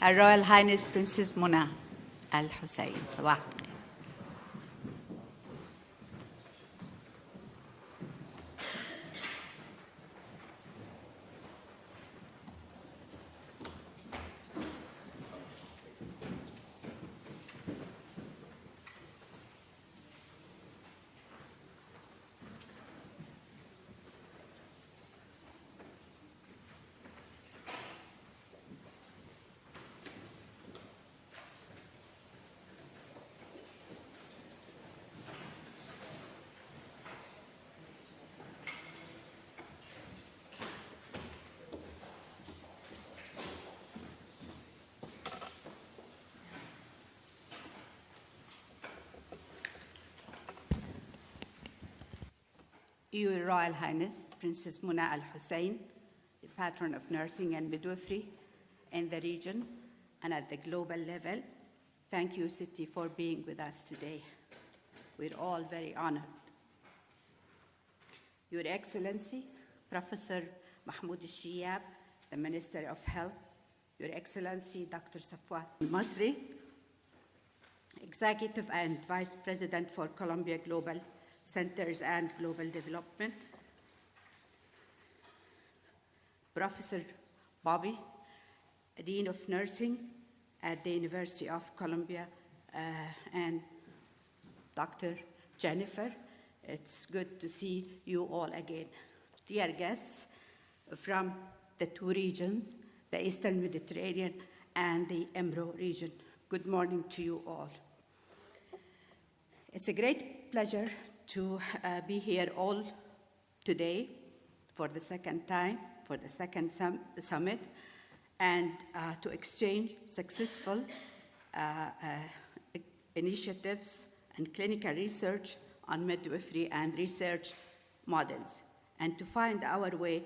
Her Royal Highness Princess Mona Al-Hussein. صباح الخير. Your Royal Highness, Princess Mona Al-Hussein, the patron of nursing and midwifery in the region and at the global level, thank you, City, for being with us today. We're all very honored. Your Excellency, Professor Mahmoud Al-Sheyyab, the Minister of Health, Your Excellency, Dr. Safwan Masri, Executive and Vice President for Columbia Global Centers and Global Development, Professor Bobbie, Dean of Nursing at the University of Columbia, and Dr. Jennifer. It's good to see you all again. Dear guests from the two regions, the Eastern Mediterranean and the Emro region, good morning to you all. It's a great pleasure to be here all today for the second time, for the second summit, and to exchange successful initiatives and clinical research on midwifery and research models, and to find our way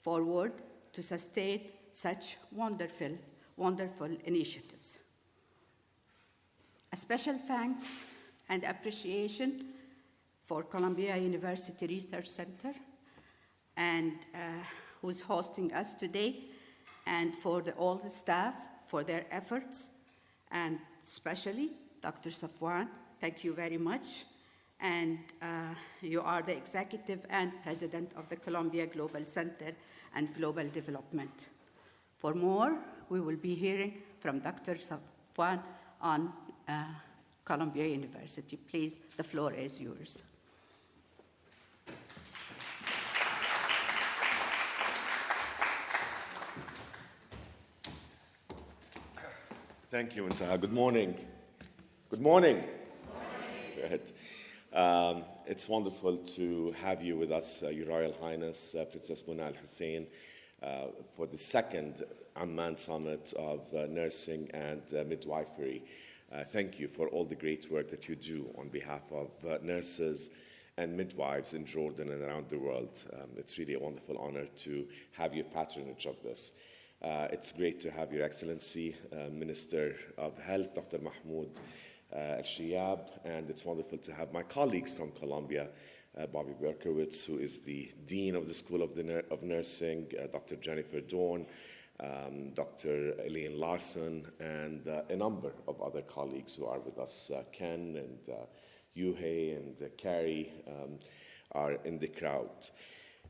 forward to sustain such wonderful, wonderful initiatives. A special thanks and appreciation for Columbia University Research Center, and who's hosting us today, and for all the staff for their efforts, and especially Dr. Safwan, thank you very much. And you are the executive and president of the Columbia Global Center and Global Development. For more, we will be hearing from Dr. Safwan on Columbia University. Please, the floor is yours. Thank you, Intaha. Good morning. Good morning. Good morning. Go ahead. It's wonderful to have you with us, Your Royal Highness, Princess Mona Al-Hussein, for the second Amman Summit of Nursing and Midwifery. Thank you for all the great work that you do on behalf of nurses and midwives in Jordan and around the world. It's really a wonderful honor to have your patronage of this. It's great to have Your Excellency, Minister of Health, Dr. Mahmoud Al-Sheyyab, and it's wonderful to have my colleagues from Columbia, Bobbie Berkowitz, who is the Dean of the School of Nursing, Dr. Jennifer Dorn, Dr. Elaine Larson, and a number of other colleagues who are with us. Ken and Yuhei and Carrie are in the crowd.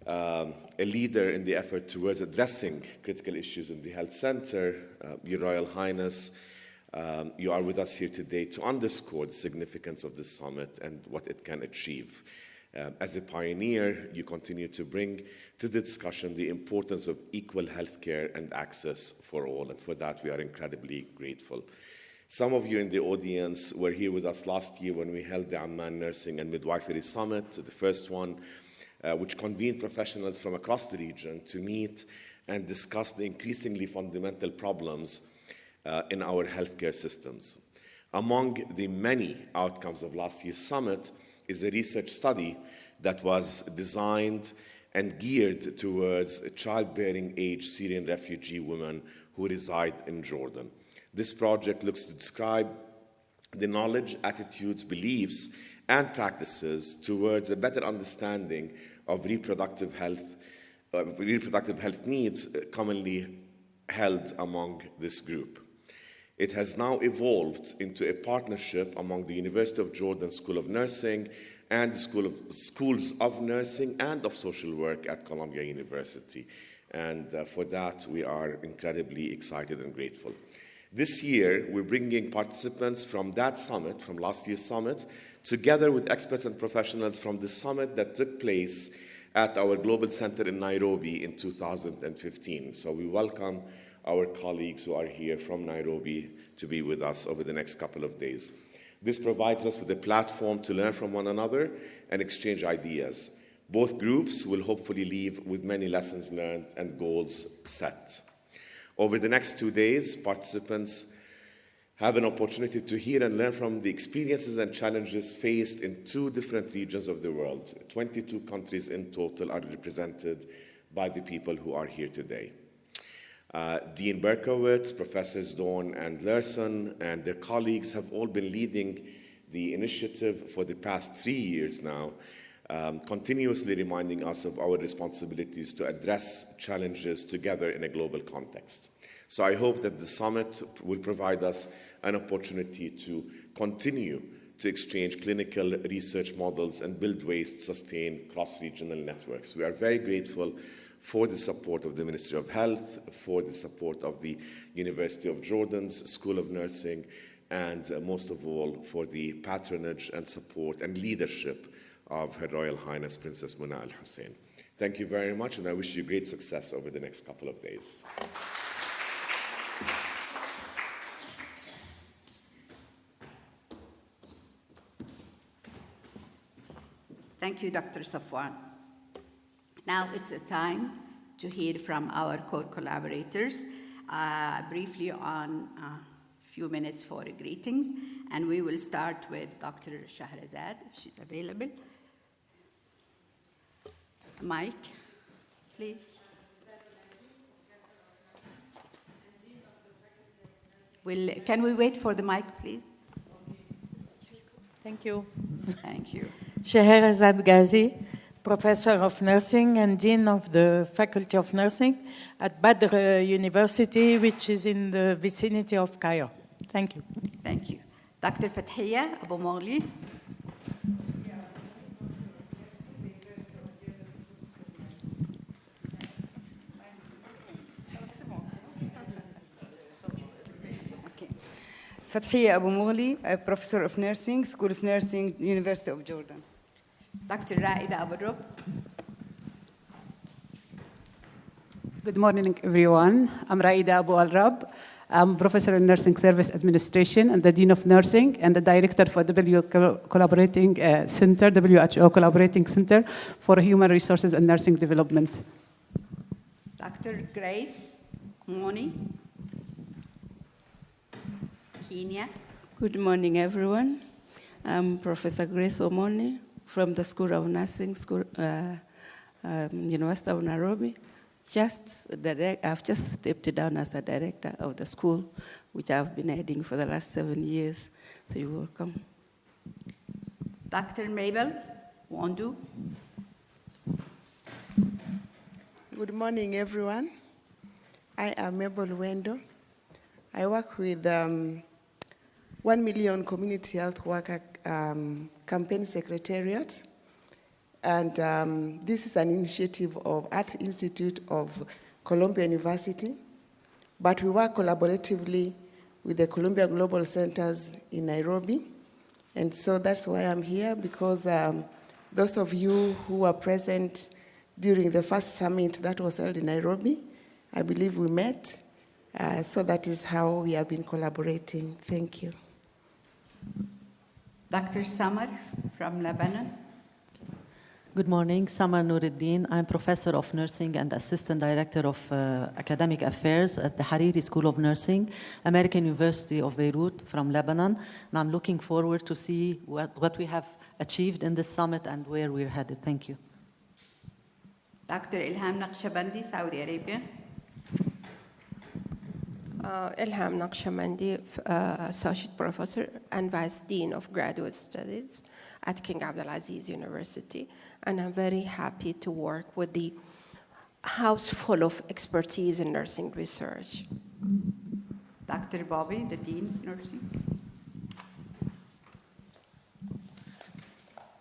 A leader in the effort towards addressing critical issues in the health center, Your Royal Highness, you are with us here today to underscore the significance of this summit and what it can achieve. As a pioneer, you continue to bring to the discussion the importance of equal healthcare and access for all, and for that we are incredibly grateful. Some of you in the audience were here with us last year when we held the Amman Nursing and Midwifery Summit, the first one, which convened professionals from across the region to meet and discuss the increasingly fundamental problems in our healthcare systems. Among the many outcomes of last year's summit is a research study that was designed and geared towards childbearing age Syrian refugee women who reside in Jordan. This project looks to describe the knowledge, attitudes, beliefs, and practices towards a better understanding of reproductive health needs commonly held among this group. It has now evolved into a partnership among the University of Jordan School of Nursing and the Schools of Nursing and of Social Work at Columbia University. And for that, we are incredibly excited and grateful. This year, we're bringing participants from that summit, from last year's summit, together with experts and professionals from the summit that took place at our Global Center in Nairobi in 2015. So we welcome our colleagues who are here from Nairobi to be with us over the next couple of days. This provides us with a platform to learn from one another and exchange ideas. Both groups will hopefully leave with many lessons learned and goals set. Over the next 2 days, participants have an opportunity to hear and learn from the experiences and challenges faced in 2 different regions of the world. 22 countries in total are represented by the people who are here today. Dean Berkowitz, Professors Dawn and Larson, and their colleagues have all been leading the initiative for the past 3 years now, continuously reminding us of our responsibilities to address challenges together in a global context. So I hope that the summit will provide us an opportunity to continue to exchange clinical research models and build ways to sustain cross-regional networks. We are very grateful for the support of the Ministry of Health, for the support of the University of Jordan's School of Nursing, and most of all, for the patronage and support and leadership of Her Royal Highness Princess Muna Al-Hussein. Thank you very much, and I wish you great success over the next couple of days. Thank you, Dr. Safwan. Now it's a time to hear from our core collaborators, briefly on a few minutes for greetings, and we will start with Dr. Shahrazad, if she's available. Mike, please. Can we wait for the mic, please? Thank you. Thank you. Shahrazad Ghazi, Professor of Nursing and Dean of the Faculty of Nursing at Badr University, which is in the vicinity of Cairo. Thank you. Thank you. Dr. Fathiya Abu Maghli. Fathiya Abu Maghli, a Professor of Nursing, School of Nursing, University of Jordan. Dr. Raida Abu Rub. Good morning, everyone. I'm Raida Abu Al-Rab. I'm Professor in Nursing Service Administration and the Dean of Nursing and the Director for WHO Collaborating Center for Human Resources and Nursing Development. Dr. Grace Moni, Kenya. Good morning, everyone. I'm Professor Grace Omoni from the School of Nursing, University of Nairobi. I've just stepped down as the director of the school, which I've been heading for the last 7 years. So you're welcome. Dr. Mabel Wandu. Good morning, everyone. I am Mabel Wendo. I work with 1 Million Community Health Worker Campaign Secretariat. And this is an initiative of Earth Institute of Columbia University. But we work collaboratively with the Columbia Global Centers in Nairobi. And so that's why I'm here, because those of you who were present during the first summit that was held in Nairobi, I believe we met. So that is how we have been collaborating. Thank you. Dr. Samar from Lebanon. Good morning, Samar Nuruddin. I'm Professor of Nursing and Assistant Director of Academic Affairs at the Hariri School of Nursing, American University of Beirut from Lebanon. And I'm looking forward to see what we have achieved in this summit and where we're headed. Thank you. Dr. Ilham Naqshbandi, Saudi Arabia. Ilham Naqshbandi, Associate Professor and Vice Dean of Graduate Studies at King Abdulaziz University. And I'm very happy to work with the house full of expertise in nursing research. Dr. Bobbie, the Dean of Nursing.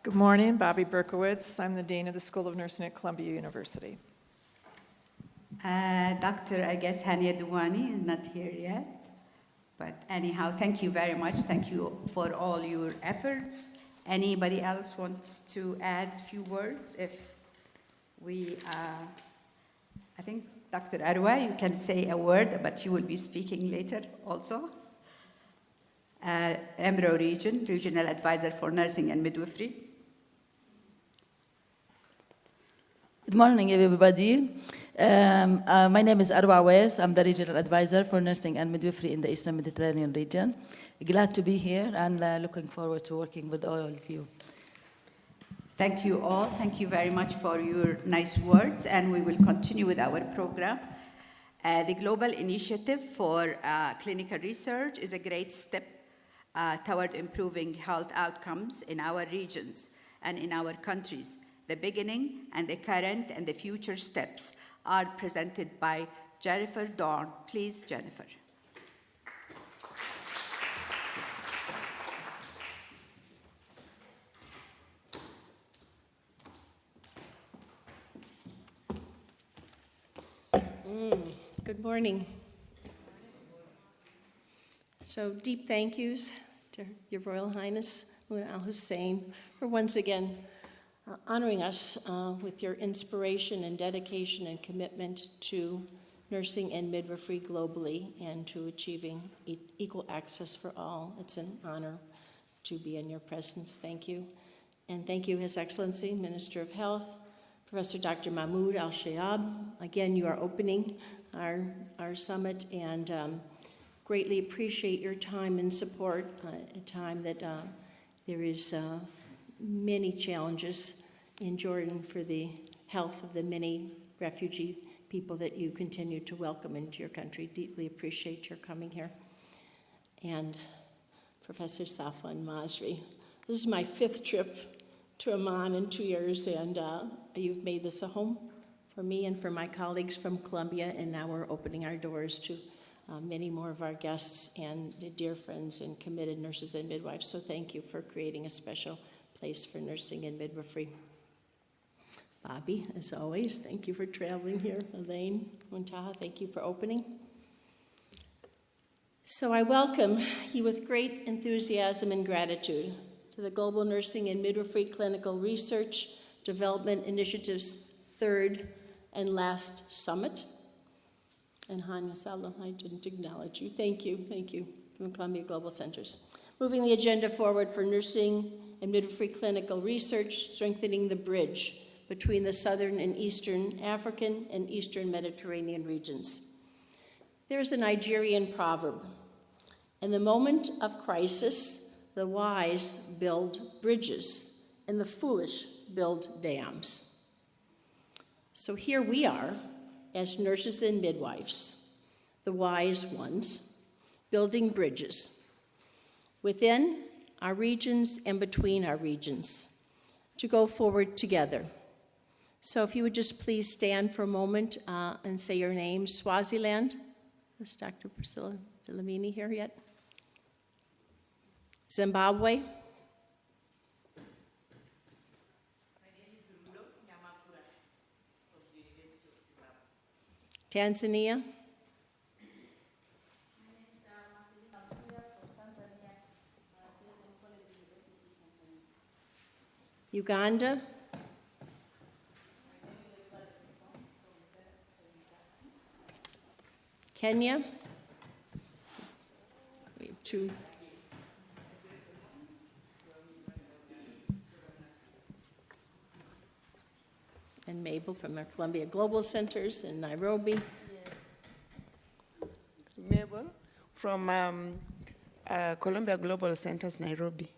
Good morning, Bobbie Berkowitz. I'm the Dean of the School of Nursing at Columbia University. Dr. I guess Hania Douani is not here yet. But anyhow, thank you very much. Thank you for all your efforts. Anybody else wants to add a few words? If we, I think Dr. Arwa, you can say a word, but you will be speaking later also. Emro Region, Regional Advisor for Nursing and Midwifery. Good morning, everybody. My name is Arwa Wes. I'm the Regional Advisor for Nursing and Midwifery in the Eastern Mediterranean region. Glad to be here and looking forward to working with all of you. Thank you all. Thank you very much for your nice words, and we will continue with our program. The Global Initiative for Clinical Research is a great step toward improving health outcomes in our regions and in our countries. The beginning and the current and the future steps are presented by Jennifer Dorn. Please, Jennifer. Good morning. So deep thank yous to Your Royal Highness, Al-Hussein, for once again honoring us with your inspiration and dedication and commitment to nursing and midwifery globally and to achieving equal access for all. It's an honor to be in your presence. Thank you. And thank you, His Excellency, Minister of Health, Professor Dr. Mahmoud Al-Sheyyab. Again, you are opening our summit, and greatly appreciate your time and support at a time that there is many challenges in Jordan for the health of the many refugee people that you continue to welcome into your country. Deeply appreciate your coming here. And Professor Safwan Masri, this is my 5th trip to Amman in 2 years, and you've made this a home for me and for my colleagues from Columbia, and now we're opening our doors to many more of our guests and dear friends and committed nurses and midwives. So thank you for creating a special place for nursing and midwifery. Bobbie, as always, thank you for traveling here. Elaine, Muntaha, thank you for opening. So I welcome you with great enthusiasm and gratitude to the Global Nursing and Midwifery Clinical Research Development Initiative's 3rd and last summit. And Highness, I didn't acknowledge you. Thank you from Columbia Global Centers. Moving the agenda forward for nursing and midwifery clinical research, strengthening the bridge between the southern and eastern African and eastern Mediterranean regions. There is a Nigerian proverb: in the moment of crisis, the wise build bridges and the foolish build dams. So here we are as nurses and midwives, the wise ones, building bridges within our regions and between our regions to go forward together. So if you would just please stand for a moment and say your name. Swaziland. Is Dr. Priscilla Delamini here yet? Zimbabwe. Tanzania. Uganda. Kenya. We have 2. And Mabel from our Columbia Global Centers in Nairobi. Mabel from Columbia Global Centers, Nairobi.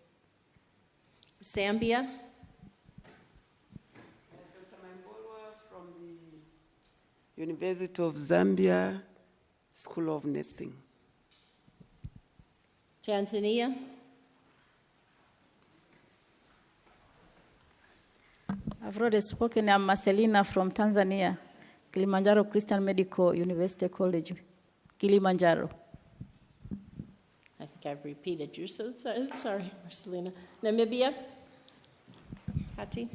Zambia. From the University of Zambia School of Nursing. Tanzania. I've already spoken. I'm Marcelina from Tanzania, Kilimanjaro Christian Medical University College, Kilimanjaro. like I've repeated you, so sorry, Marcelina. Namibia? Hati?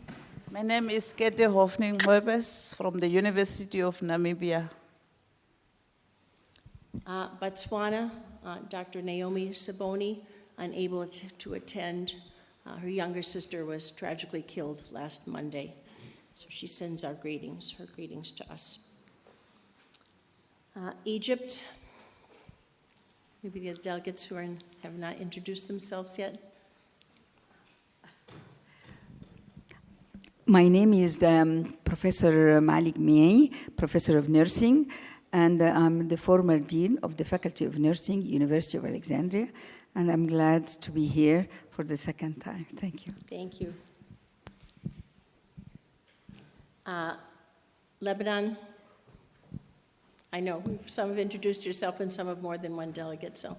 My name is Kete Hofning-Huebes from the University of Namibia. Botswana, Dr. Naomi Saboni, unable to attend. Her younger sister was tragically killed last Monday. So she sends her greetings to us. Egypt, maybe the delegates who have not introduced themselves yet. My name is Professor Malik Miei, Professor of Nursing, and I'm the former Dean of the Faculty of Nursing, University of Alexandria, and I'm glad to be here for the second time. Thank you. Thank you. Lebanon, I know some have introduced yourself and some have more than one delegate, so.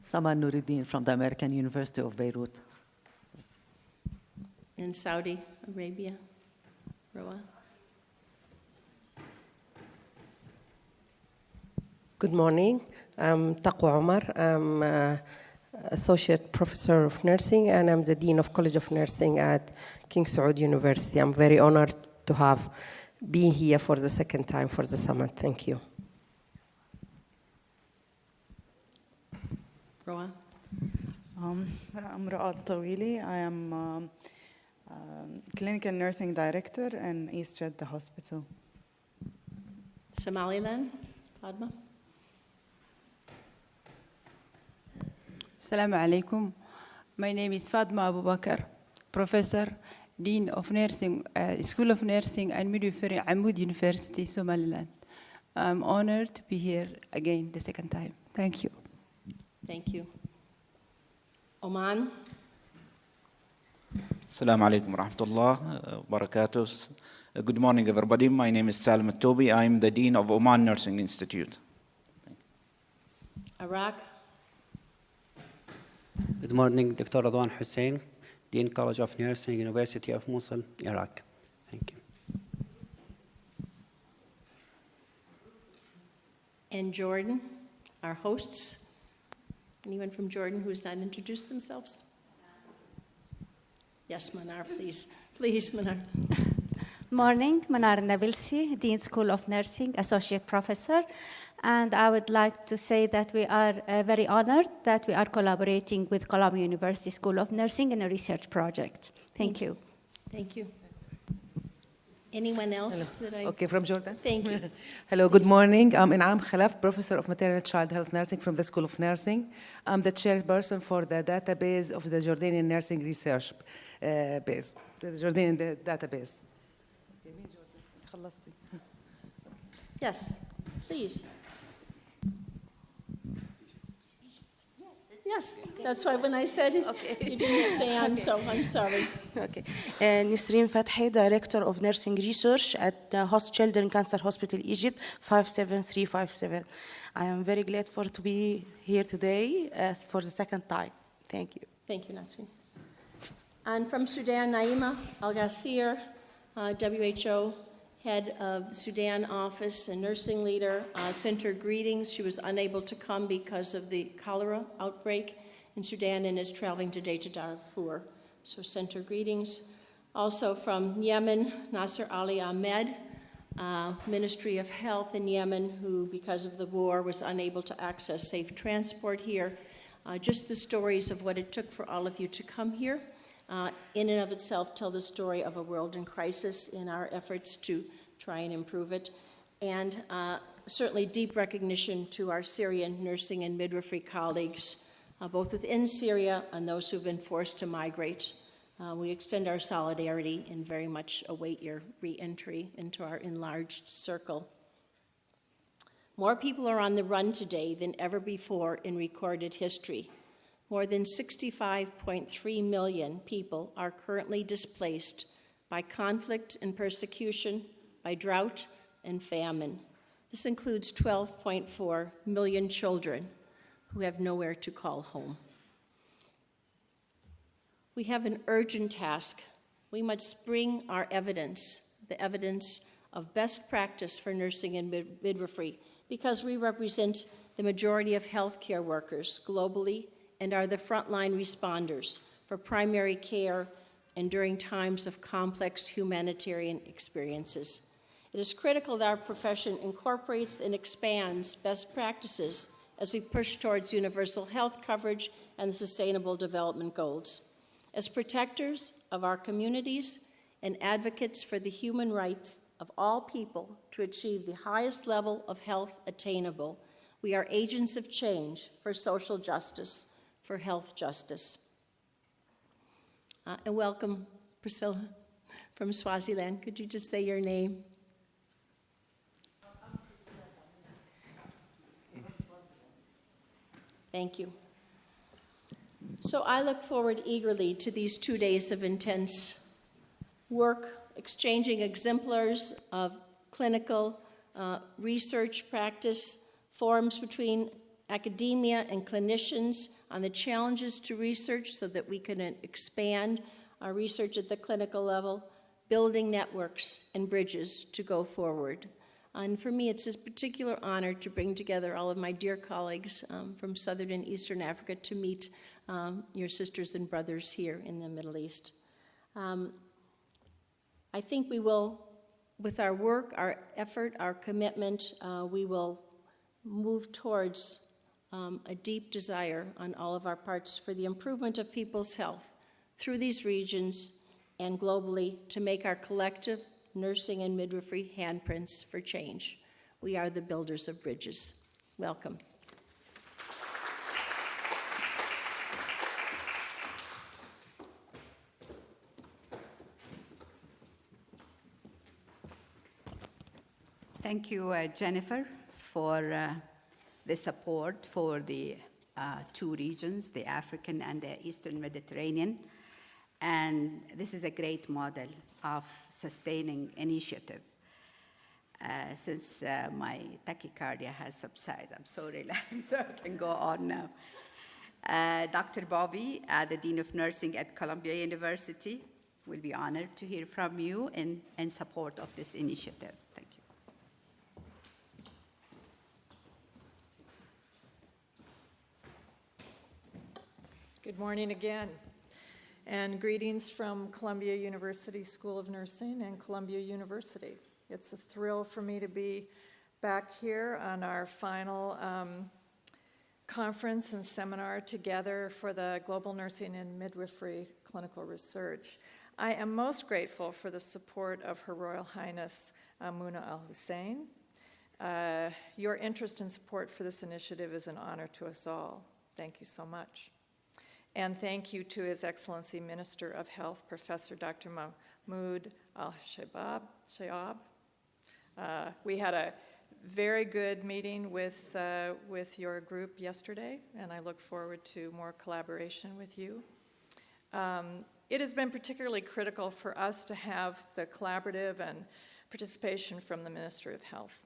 Saman Nuruddin from the American University of Beirut. In Saudi Arabia, Roa. Good morning. I'm Taqwa Omar. I'm Associate Professor of Nursing, and I'm the Dean of College of Nursing at King Saud University. I'm very honored to have been here for the second time for the summit. Thank you. Roa. I'm Ra'ad Tawili. I am Clinical Nursing Director in East Jeddah Hospital. Somaliland, Padma. Assalamu alaikum. My name is Fadma Abu Bakr, Professor, Dean of Nursing, School of Nursing and Midwifery, Mahmoud University, Somaliland. I'm honored to be here again the second time. Thank you. Thank you. Oman. Assalamu alaikum wa rahmatullah wa barakatuh. Good morning, everybody. My name is Salim Tobi. I'm the Dean of Oman Nursing Institute. Iraq. Good morning, Dr. Al-Hussein, Dean College of Nursing, University of Mosul, Iraq. Thank you. And Jordan, our hosts. Anyone from Jordan who's not introduced themselves? Yes, Manar, please. Please, Manar. Morning, Manar Nabilsi, Dean School of Nursing, Associate Professor. And I would like to say that we are very honored that we are collaborating with Columbia University School of Nursing in a research project. Thank you. Thank you. Anyone else that I... Okay, from Jordan. Thank you. Hello, good morning. I'm Inam Khalaf, Professor of Maternal Child Health Nursing from the School of Nursing. I'm the chairperson for the database of the Jordanian Nursing Research base, the Jordanian database. Yes, please. Yes, that's why when I said it, you didn't stand, so I'm sorry. Okay. Nisreen Fathi, Director of Nursing Research at Host Children Cancer Hospital, Egypt, 57357. I am very grateful to be here today for the second time. Thank you. Thank you, Nasreen. And from Sudan, Naima Al-Ghassir, WHO head of the Sudan office and nursing leader, sent her greetings. She was unable to come because of the cholera outbreak in Sudan and is traveling today to Darfur. So sent her greetings. Also from Yemen, Nasser Ali Ahmed, Ministry of Health in Yemen, who because of the war was unable to access safe transport here. Just the stories of what it took for all of you to come here. In and of itself tell the story of a world in crisis in our efforts to try and improve it. And certainly deep recognition to our Syrian nursing and midwifery colleagues, both within Syria and those who've been forced to migrate. We extend our solidarity and very much await your re-entry into our enlarged circle. More people are on the run today than ever before in recorded history. More than 65.3 million people are currently displaced by conflict and persecution, by drought and famine. This includes 12.4 million children who have nowhere to call home. We have an urgent task. We must bring our evidence, the evidence of best practice for nursing and midwifery, because we represent the majority of healthcare workers globally and are the frontline responders for primary care and during times of complex humanitarian experiences. It is critical that our profession incorporates and expands best practices as we push towards universal health coverage and sustainable development goals. As protectors of our communities and advocates for the human rights of all people to achieve the highest level of health attainable, we are agents of change for social justice, for health justice. And welcome, Priscilla from Swaziland. Could you just say your name? Thank you. So I look forward eagerly to these 2 days of intense work, exchanging exemplars of clinical research practice, forums between academia and clinicians on the challenges to research so that we can expand our research at the clinical level, building networks and bridges to go forward. And for me, it's this particular honor to bring together all of my dear colleagues from Southern and Eastern Africa to meet your sisters and brothers here in the Middle East. I think we will, with our work, our effort, our commitment, we will move towards a deep desire on all of our parts for the improvement of people's health through these regions and globally to make our collective nursing and midwifery handprints for change. We are the builders of bridges. Welcome. Thank you, Jennifer, for the support for the two regions, the African and the Eastern Mediterranean. And this is a great model of sustaining initiative. Since my tachycardia has subsided, I'm so relaxed, so I can go on now. Dr. Bobbie, the Dean of Nursing at Columbia University, will be honored to hear from you in support of this initiative. Thank you. Good morning again, and greetings from Columbia University School of Nursing and Columbia University. It's a thrill for me to be back here on our final conference and seminar together for the Global Nursing and Midwifery Clinical Research. I am most grateful for the support of Her Royal Highness Mahmoud Al-Hussein. Your interest and support for this initiative is an honor to us all. Thank you so much. And thank you to His Excellency Minister of Health, Professor Dr. Mahmoud Al-Sheyyab. We had a very good meeting with your group yesterday, and I look forward to more collaboration with you. It has been particularly critical for us to have the collaborative and participation from the Minister of Health.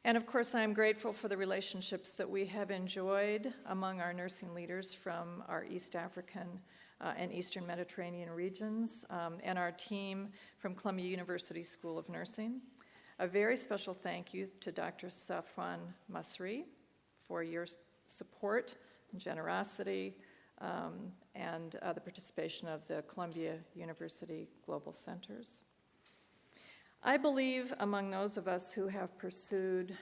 And of course, I'm grateful for the relationships that we have enjoyed among our nursing leaders from our East African and Eastern Mediterranean regions and our team from Columbia University School of Nursing. A very special thank you to Dr. Safwan Masri for your support and generosity and the participation of the Columbia University Global Centers. I believe among those of us who have pursued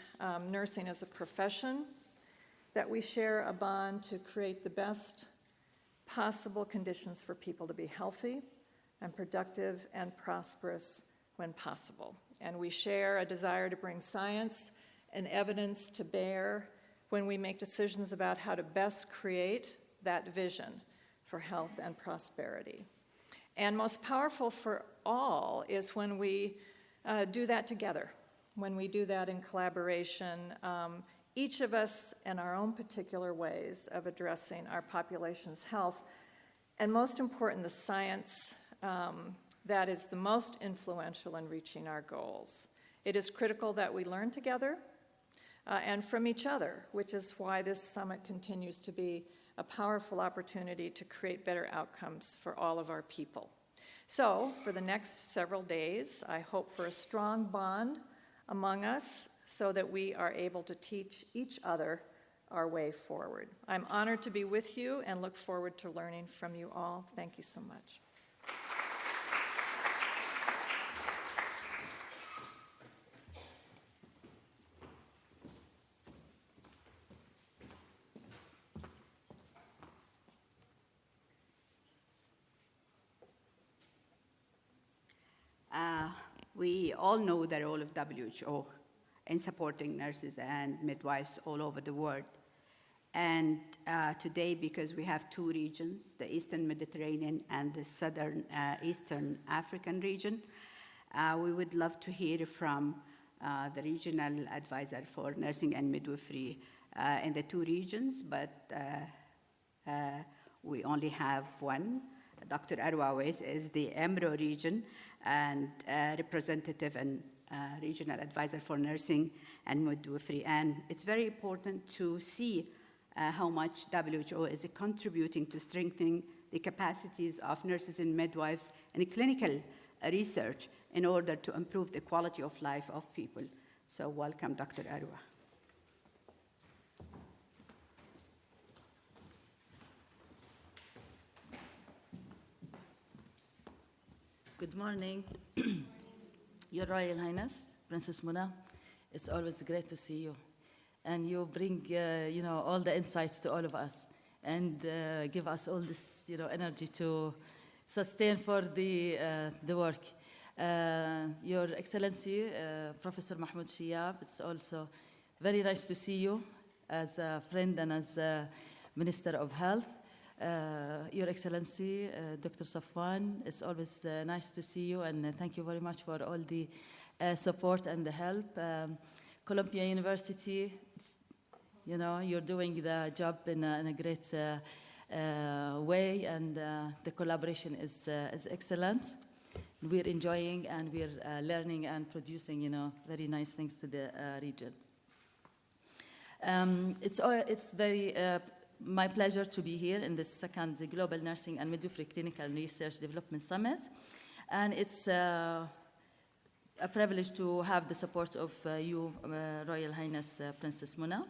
nursing as a profession that we share a bond to create the best possible conditions for people to be healthy and productive and prosperous when possible. And we share a desire to bring science and evidence to bear when we make decisions about how to best create that vision for health and prosperity. And most powerful for all is when we do that together, when we do that in collaboration, each of us in our own particular ways of addressing our population's health, and most important, the science that is the most influential in reaching our goals. It is critical that we learn together and from each other, which is why this summit continues to be a powerful opportunity to create better outcomes for all of our people. So, for the next several days, I hope for a strong bond among us so that we are able to teach each other our way forward. I'm honored to be with you and look forward to learning from you all. Thank you so much. We all know the role of WHO in supporting nurses and midwives all over the world. And today, because we have two regions, the Eastern Mediterranean and the Southern Eastern African region, we would love to hear from the regional advisor for nursing and midwifery in the two regions, but we only have one. Dr. Arwa Weiss is the EMRO region and representative and regional advisor for nursing and midwifery. And it's very important to see how much WHO is contributing to strengthening the capacities of nurses and midwives in clinical research in order to improve the quality of life of people. So welcome, Dr. Arwa. Good morning, Your Royal Highness, Princess Muna. It's always great to see you. And you bring, all the insights to all of us and give us all this, energy to sustain for the work. Your Excellency, Professor Mahmoud Al-Sheyyab, it's also very nice to see you as a friend and as a Minister of Health. Your Excellency, Dr. Safwan, it's always nice to see you, and thank you very much for all the support and the help. Columbia University, you're doing the job in a great way, and the collaboration is excellent. We're enjoying and we're learning and producing, very nice things to the region. It's very my pleasure to be here in this second Global Nursing and Midwifery Clinical Research Development Summit. And it's a privilege to have the support of you, Royal Highness Princess Muna.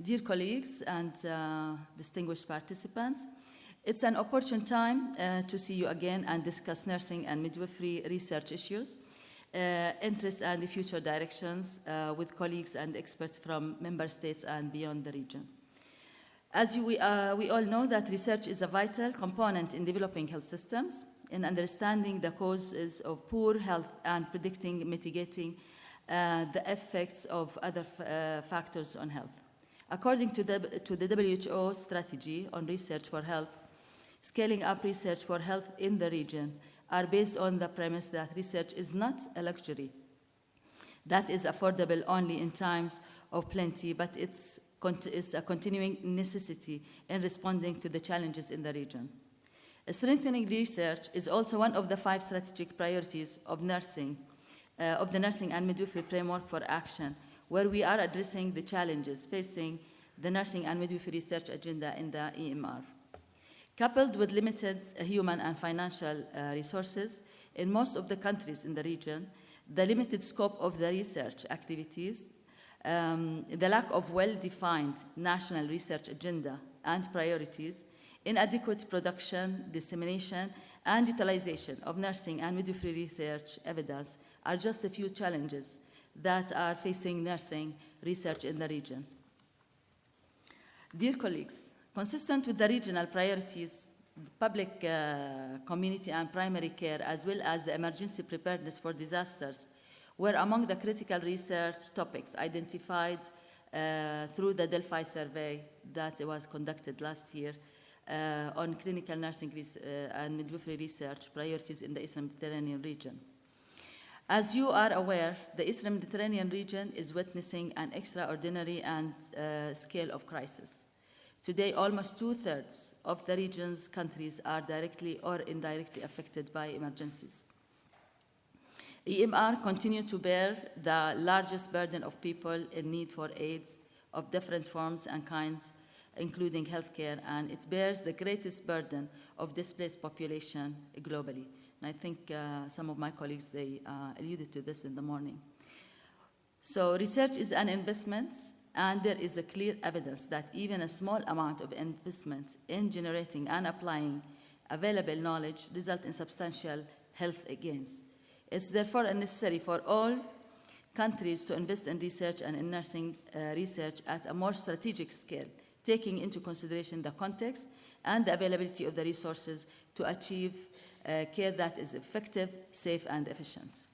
Dear colleagues and distinguished participants, it's an opportune time to see you again and discuss nursing and midwifery research issues, interests and the future directions with colleagues and experts from member states and beyond the region. As we all know that research is a vital component in developing health systems, in understanding the causes of poor health and predicting, mitigating the effects of other factors on health. According to the WHO strategy on research for health, scaling up research for health in the region are based on the premise that research is not a luxury that is affordable only in times of plenty, but it's a continuing necessity in responding to the challenges in the region. Strengthening research is also one of the 5 strategic priorities of the nursing and midwifery framework for action, where we are addressing the challenges facing the nursing and midwifery research agenda in the EMR. Coupled with limited human and financial resources in most of the countries in the region, the limited scope of the research activities, the lack of well-defined national research agenda and priorities, inadequate production, dissemination, and utilization of nursing and midwifery research evidence are just a few challenges that are facing nursing research in the region. Dear colleagues, consistent with the regional priorities, the public, community, and primary care, as well as the emergency preparedness for disasters, were among the critical research topics identified through the Delphi survey that was conducted last year on clinical nursing and midwifery research priorities in the Eastern Mediterranean region. As you are aware, the Eastern Mediterranean region is witnessing an extraordinary and scale of crisis. Today, almost 2/3 of the region's countries are directly or indirectly affected by emergencies. EMR continue to bear the largest burden of people in need for aids of different forms and kinds, including healthcare, and it bears the greatest burden of displaced population globally. And I think some of my colleagues, they alluded to this in the morning. So research is an investment, and there is a clear evidence that even a small amount of investment in generating and applying available knowledge result in substantial health gains. It's therefore necessary for all countries to invest in research and in nursing research at a more strategic scale, taking into consideration the context and the availability of the resources to achieve care that is effective, safe, and efficient.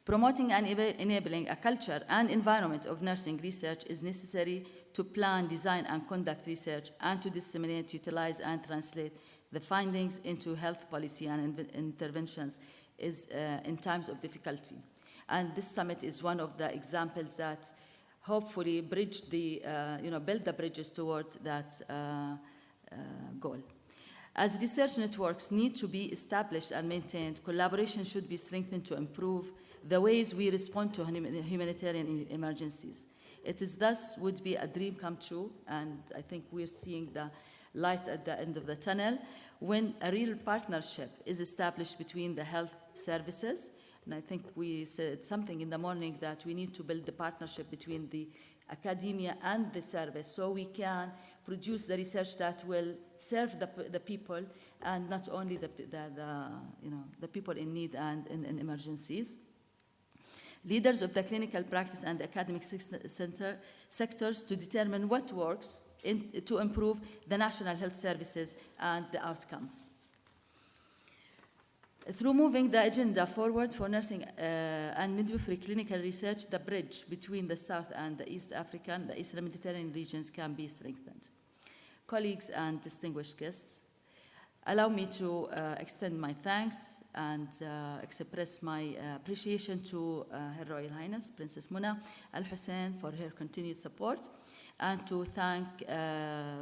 Promoting and enabling a culture and environment of nursing research is necessary to plan, design, and conduct research, and to disseminate, utilize, and translate the findings into health policy and interventions in times of difficulty. And this summit is one of the examples that hopefully bridge the, build the bridges toward that goal. As research networks need to be established and maintained, collaboration should be strengthened to improve the ways we respond to humanitarian emergencies. It is thus would be a dream come true, and I think we're seeing the light at the end of the tunnel, when a real partnership is established between the health services. And I think we said something in the morning that we need to build the partnership between the academia and the service, so we can produce the research that will serve the people, and not only the people in need and in emergencies. Leaders of the clinical practice and the academic sectors to determine what works to improve the national health services and the outcomes. Through moving the agenda forward for nursing and midwifery clinical research, the bridge between the South and the East African, the Eastern Mediterranean regions can be strengthened. Colleagues and distinguished guests, allow me to extend my thanks and express my appreciation to Her Royal Highness, Princess Muna Al-Hussein, for her continued support, and to thank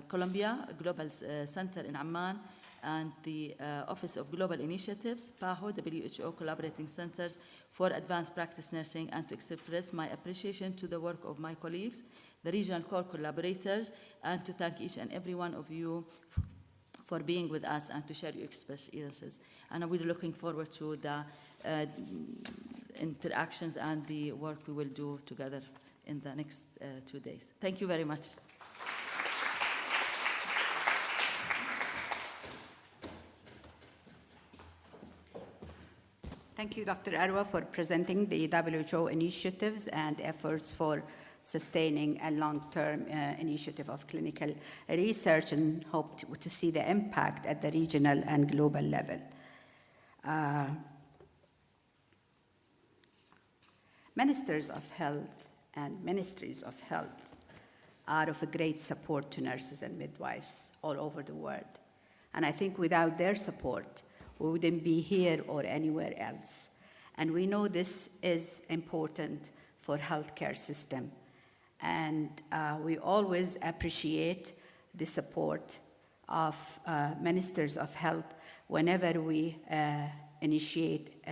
Columbia Global Center in Amman and the Office of Global Initiatives, PAHO, WHO Collaborating Centers for Advanced Practice Nursing, and to express my appreciation to the work of my colleagues, the regional core collaborators, and to thank each and every one of you for being with us and to share your experiences. And I'm really looking forward to the interactions and the work we will do together in the next 2 days. Thank you very much. Thank you, Dr. Arwa, for presenting the WHO initiatives and efforts for sustaining a long-term initiative of clinical research, and hope to see the impact at the regional and global level. Ministers of health and ministries of health are of a great support to nurses and midwives all over the world. And I think without their support, we wouldn't be here or anywhere else. And we know this is important for healthcare system. And we always appreciate the support of ministers of health whenever we initiate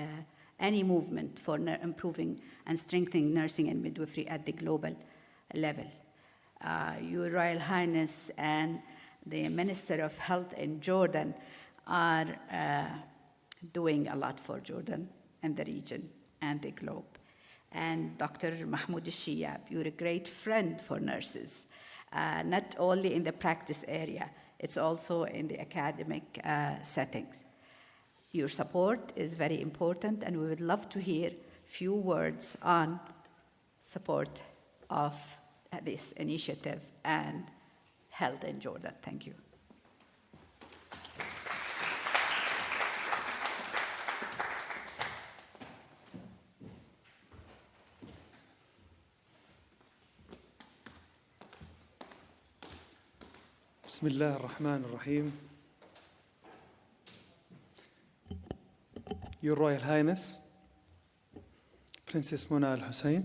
any movement for improving and strengthening nursing and midwifery at the global level. Your Royal Highness and the Minister of Health in Jordan are doing a lot for Jordan and the region and the globe. And Dr. Mahmoud Al-Sheyyab, you're a great friend for nurses, not only in the practice area, it's also in the academic settings. Your support is very important, and we would love to hear a few words on support of this initiative and health in Jordan. Thank you. بسم الله الرحمن الرحيم. Your Royal Highness, Princess Muna Al-Hussein,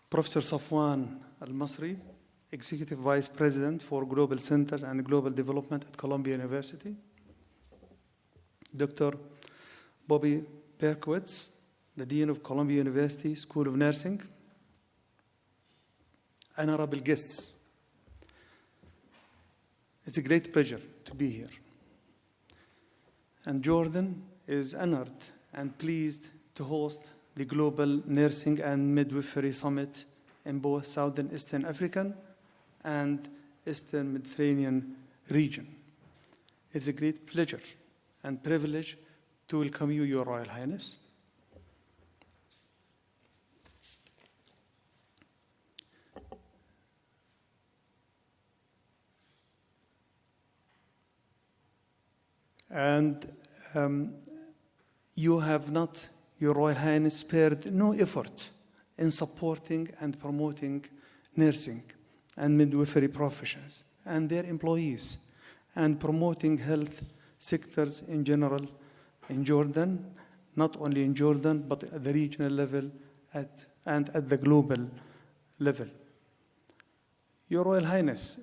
Professor Safwan Masri, Executive Vice President for Global Centers and Global Development at Columbia University, Dr. Bobbie Berkowitz, the Dean of Columbia University School of Nursing, honorable guests, it's a great pleasure to be here. And Jordan is honored and pleased to host the Global Nursing and Midwifery Summit in both Southern Eastern African and Eastern Mediterranean region. It's a great pleasure and privilege to welcome you, Your Royal Highness. And you have not, Your Royal Highness, spared no effort in supporting and promoting nursing and midwifery professions and their employees, and promoting health sectors in general in Jordan, not only in Jordan, but at the regional level and at the global level. Your Royal Highness,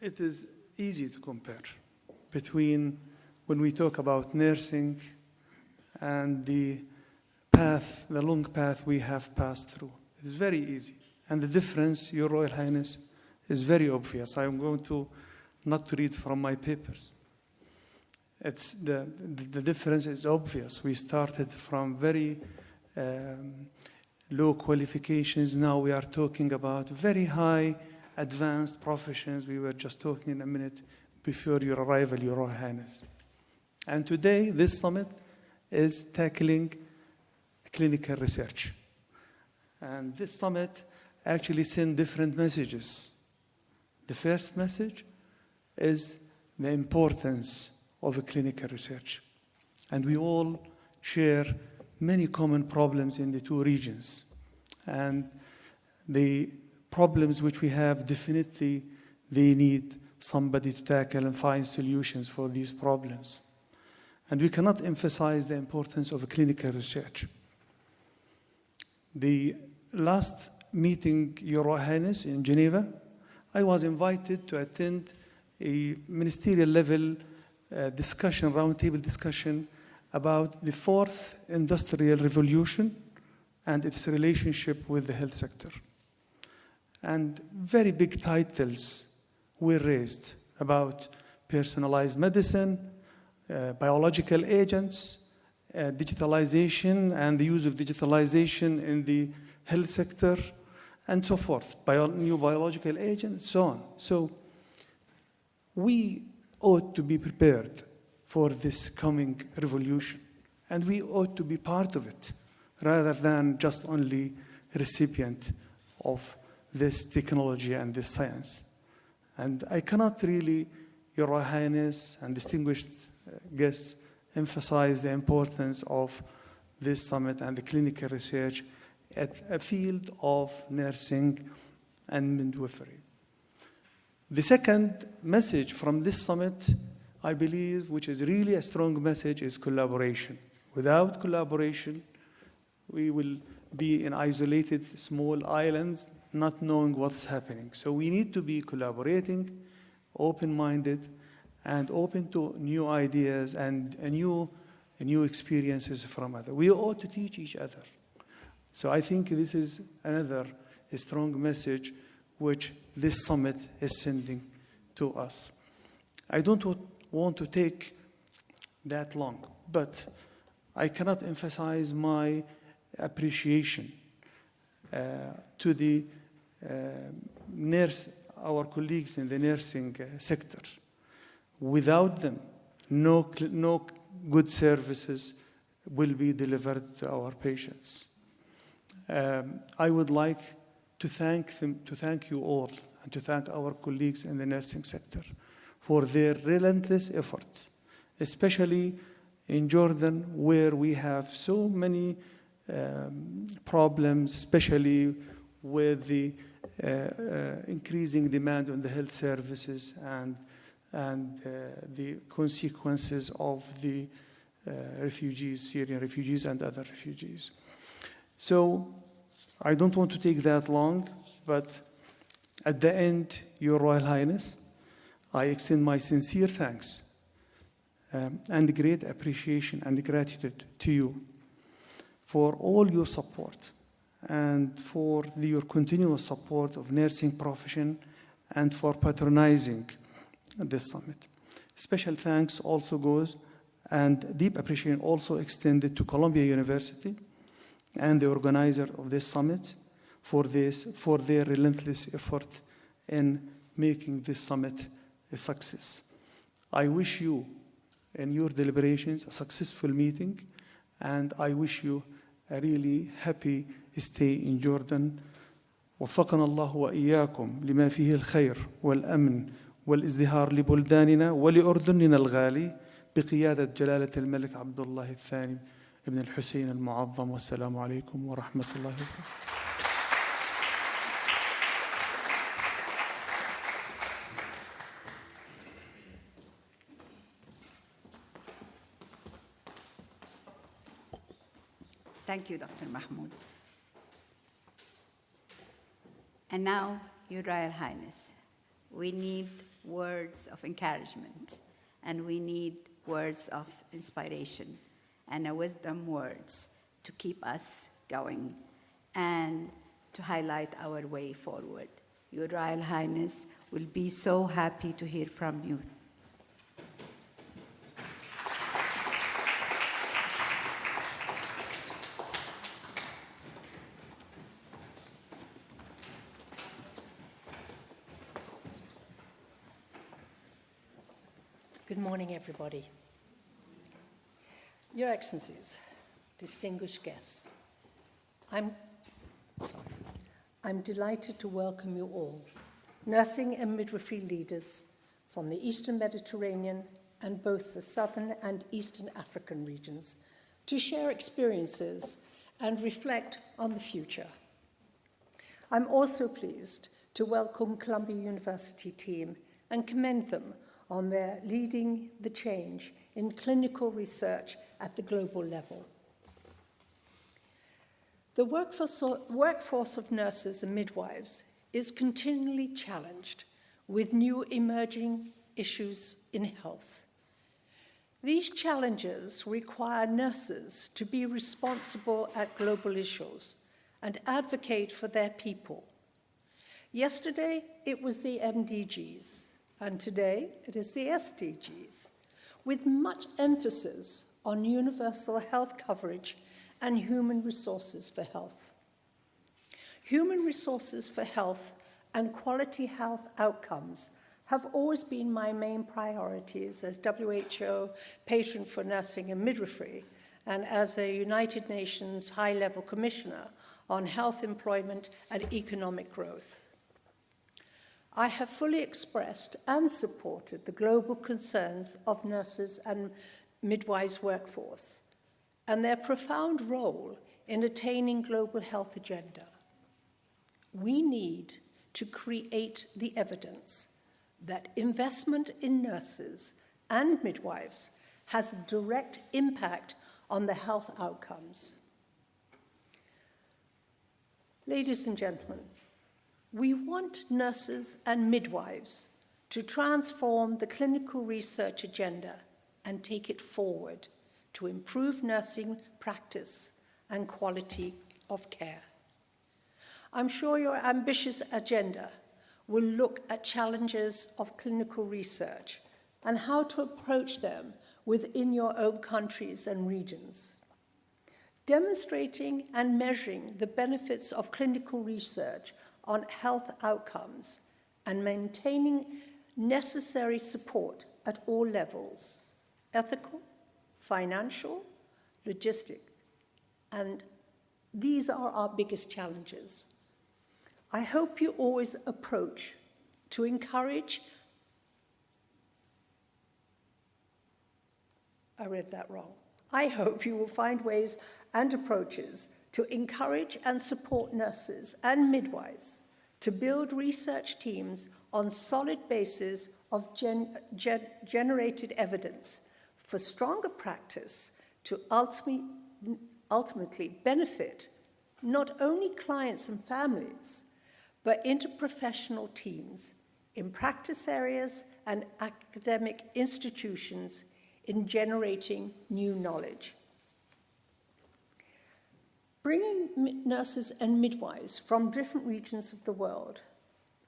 it is easy to compare between when we talk about nursing and the path, the long path we have passed through. It's very easy. And the difference, Your Royal Highness, is very obvious. I'm going to not read from my papers. It's the difference is obvious. We started from very low qualifications. Now we are talking about very high advanced professions. We were just talking in a minute before your arrival, Your Royal Highness. And today, this summit is tackling clinical research. And this summit actually sends different messages. The first message is the importance of clinical research. And we all share many common problems in the two regions. And the problems which we have, definitely they need somebody to tackle and find solutions for these problems. And we cannot emphasize the importance of clinical research. The last meeting, Your Royal Highness, in Geneva, I was invited to attend a ministerial level discussion, roundtable discussion about the fourth industrial revolution and its relationship with the health sector. And very big titles were raised about personalized medicine, biological agents, digitalization and the use of digitalization in the health sector, and so forth, new biological agents, so on. So we ought to be prepared for this coming revolution, and we ought to be part of it, rather than just only recipient of this technology and this science. And I cannot really, Your Royal Highness and distinguished guests, emphasize the importance of this summit and the clinical research at a field of nursing and midwifery. The second message from this summit, I believe, which is really a strong message, is collaboration. Without collaboration, we will be in isolated small islands, not knowing what's happening. So we need to be collaborating, open-minded, and open to new ideas and new experiences from others. We ought to teach each other. So I think this is another strong message which this summit is sending to us. I don't want to take that long, but I cannot emphasize my appreciation to the our colleagues in the nursing sector. Without them, no good services will be delivered to our patients. I would like to thank you all, and to thank our colleagues in the nursing sector for their relentless efforts, especially in Jordan, where we have so many problems, especially with the increasing demand on the health services and the consequences of the refugees, Syrian refugees and other refugees. So I don't want to take that long, but at the end, Your Royal Highness, I extend my sincere thanks and great appreciation and gratitude to you for all your support and for your continuous support of nursing profession and for patronizing this summit. Special thanks also goes and deep appreciation also extended to Columbia University and the organizer of this summit for their relentless effort in making this summit a success. I wish you and your deliberations a successful meeting, and I wish you a really happy stay in Jordan. وفقنا الله وإياكم لما فيه الخير والأمن والازدهار لبلداننا ولأردننا الغالي بقيادة جلالة الملك عبد الله الثاني ابن الحسين المعظم. والسلام عليكم ورحمة الله وبركاته. Thank you, Dr. Mahmoud. And now, Your Royal Highness, we need words of encouragement, and we need words of inspiration, and a wisdom words to keep us going and to highlight our way forward. Your Royal Highness will be so happy to hear from you. Good morning, everybody. Your Excellencies, distinguished guests, I'm delighted to welcome you all, nursing and midwifery leaders from the Eastern Mediterranean and both the Southern and Eastern African regions, to share experiences and reflect on the future. I'm also pleased to welcome Columbia University team and commend them on their leading the change in clinical research at the global level. The workforce of nurses and midwives is continually challenged with new emerging issues in health. These challenges require nurses to be responsible at global issues and advocate for their people. Yesterday, it was the MDGs. And today, it is the SDGs, with much emphasis on universal health coverage and human resources for health. Human resources for health and quality health outcomes have always been my main priorities as WHO patron for nursing and midwifery, and as a United Nations high-level commissioner on health, employment, and economic growth. I have fully expressed and supported the global concerns of nurses and midwives' workforce and their profound role in attaining global health agenda. We need to create the evidence that investment in nurses and midwives has a direct impact on the health outcomes. Ladies and gentlemen, we want nurses and midwives to transform the clinical research agenda and take it forward to improve nursing practice and quality of care. I'm sure your ambitious agenda will look at challenges of clinical research and how to approach them within your own countries and regions. Demonstrating and measuring the benefits of clinical research on health outcomes and maintaining necessary support at all levels, ethical, financial, logistic, and these are our biggest challenges. I hope you always approach to encourage, I read that wrong. I hope you will find ways and approaches to encourage and support nurses and midwives to build research teams on solid basis of generated evidence for stronger practice to ultimately benefit not only clients and families, but interprofessional teams in practice areas and academic institutions in generating new knowledge. Bringing nurses and midwives from different regions of the world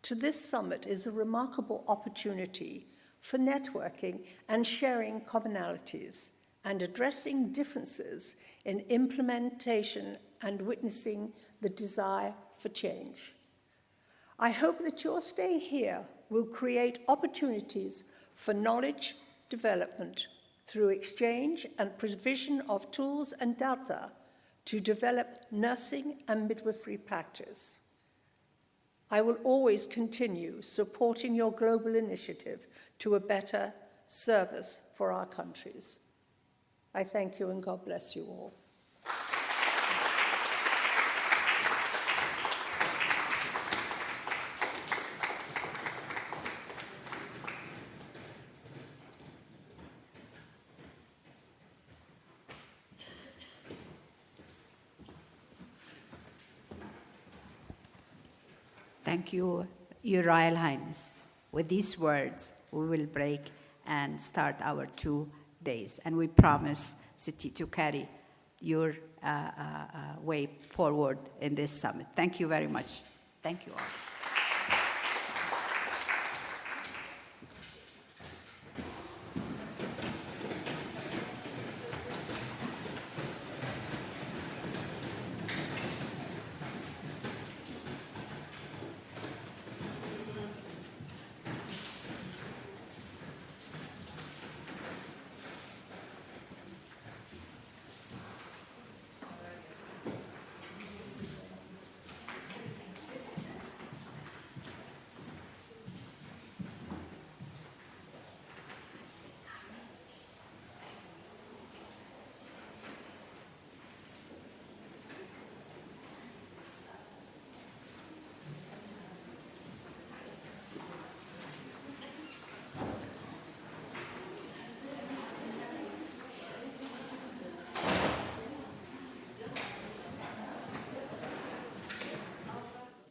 to this summit is a remarkable opportunity for networking and sharing commonalities and addressing differences in implementation and witnessing the desire for change. I hope that your stay here will create opportunities for knowledge development through exchange and provision of tools and data to develop nursing and midwifery practice. I will always continue supporting your global initiative to a better service for our countries. I thank you and God bless you all. Thank you, Your Royal Highness. With these words, we will break and start our 2 days. And we promise, City, to carry your way forward in this summit. Thank you very much. Thank you all.